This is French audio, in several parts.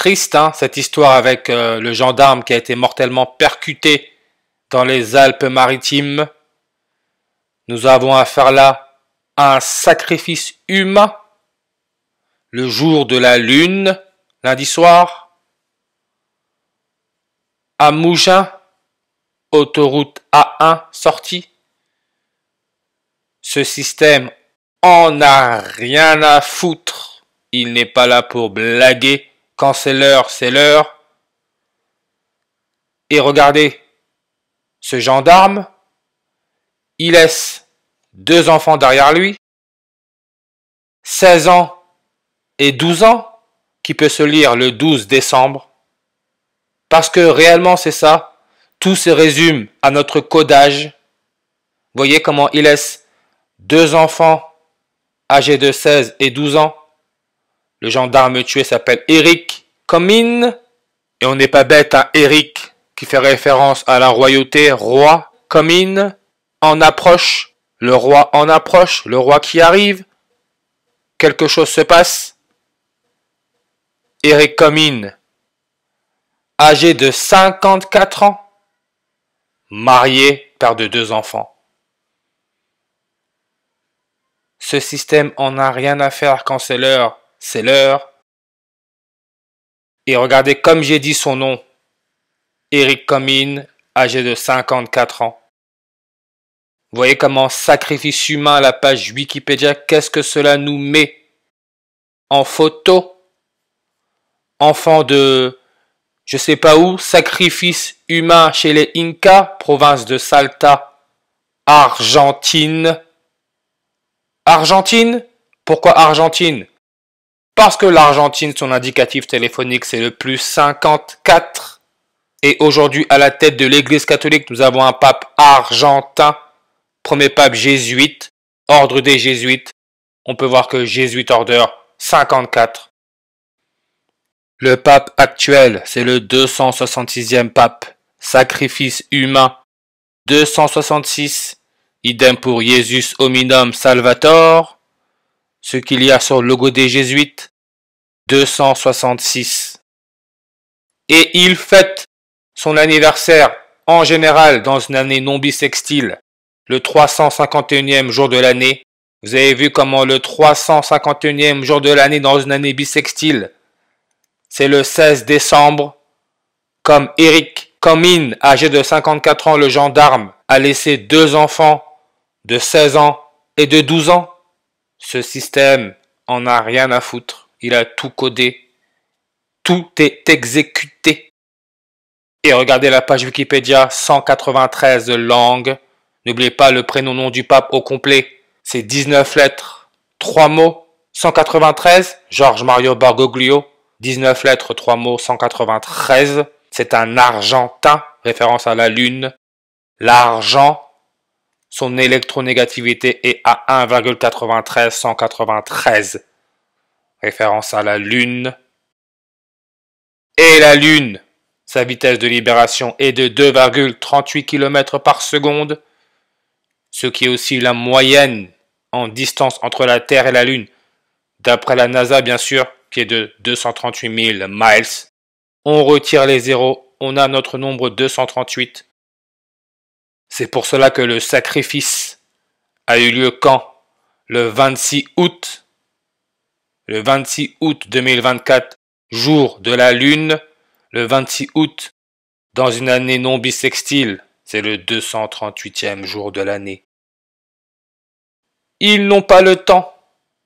Triste, hein, cette histoire avec le gendarme qui a été mortellement percuté dans les Alpes-Maritimes. Nous avons affaire là à un sacrifice humain le jour de la lune, lundi soir, à Mougins, autoroute A1 sortie. Ce système en a rien à foutre. Il n'est pas là pour blaguer. Quand c'est l'heure, c'est l'heure. Et regardez, ce gendarme, il laisse 2 enfants derrière lui, 16 ans et 12 ans, qui peut se lire le 12 décembre. Parce que réellement c'est ça, tout se résume à notre codage. Voyez comment il laisse 2 enfants âgés de 16 et 12 ans. Le gendarme tué s'appelle Eric Comines. Et on n'est pas bête, hein, Eric, qui fait référence à la royauté, roi Comines, en approche, le roi en approche, le roi qui arrive. Quelque chose se passe. Eric Comines, âgé de 54 ans, marié, père de 2 enfants. Ce système en a rien à faire quand c'est l'heure, c'est l'heure. Et regardez, comme j'ai dit son nom, Eric Comines, âgé de 54 ans. Vous voyez comment sacrifice humain, la page Wikipédia, qu'est-ce que cela nous met en photo? Enfant de je sais pas où, sacrifice humain chez les Incas, province de Salta, Argentine. Argentine? Pourquoi Argentine? Parce que l'Argentine, son indicatif téléphonique, c'est le plus 54. Et aujourd'hui, à la tête de l'Église catholique, nous avons un pape argentin, premier pape jésuite, ordre des jésuites. On peut voir que Jésuite Order 54. Le pape actuel, c'est le 266e pape. Sacrifice humain 266. Idem pour Jesus Hominum Salvator. Ce qu'il y a sur le logo des jésuites 266. Et il fête son anniversaire en général dans une année non bissextile, le 351e jour de l'année. Vous avez vu comment le 351e jour de l'année dans une année bissextile, c'est le 16 décembre. Comme Eric Comines, âgé de 54 ans, le gendarme, a laissé 2 enfants de 16 ans et de 12 ans. Ce système en a rien à foutre. Il a tout codé. Tout est exécuté. Et regardez la page Wikipédia, 193 langues. N'oubliez pas le prénom nom du pape au complet. C'est 19 lettres, 3 mots. 193, Georges Mario Bergoglio. 19 lettres, 3 mots, 193. C'est un Argentin, référence à la Lune. L'argent, son électronégativité est à 1,93 193. Référence à la Lune. Et la Lune, sa vitesse de libération est de 2,38 km par seconde, ce qui est aussi la moyenne en distance entre la Terre et la Lune, d'après la NASA bien sûr, qui est de 238 000 miles. On retire les zéros, on a notre nombre 238. C'est pour cela que le sacrifice a eu lieu quand? Le 26 août. Le 26 août 2024, jour de la Lune. Le 26 août, dans une année non bissextile, c'est le 238e jour de l'année. Ils n'ont pas le temps.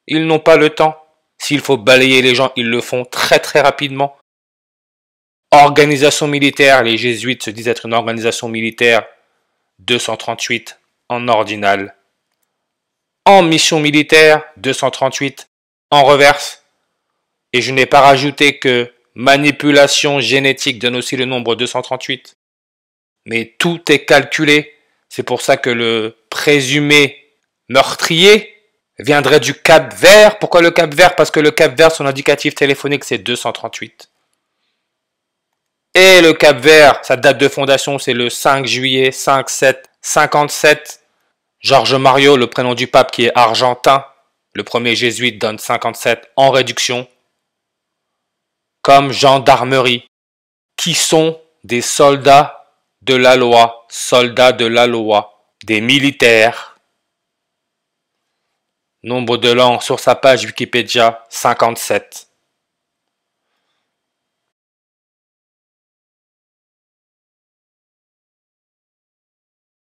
Ils n'ont pas le temps. S'il faut balayer les gens, ils le font très très rapidement. Organisation militaire, les jésuites se disent être une organisation militaire, 238 en ordinal. En mission militaire, 238 en reverse. Et je n'ai pas rajouté que manipulation génétique donne aussi le nombre 238. Mais tout est calculé. C'est pour ça que le présumé meurtrier viendrait du Cap-Vert. Pourquoi le Cap-Vert? Parce que le Cap-Vert, son indicatif téléphonique, c'est 238. Et le Cap-Vert, sa date de fondation, c'est le 5 juillet 57. Georges Mario, le prénom du pape qui est argentin, le premier jésuite donne 57 en réduction. comme gendarmerie, qui sont des soldats de la loi, des militaires. Nombre de langues sur sa page Wikipédia, 57.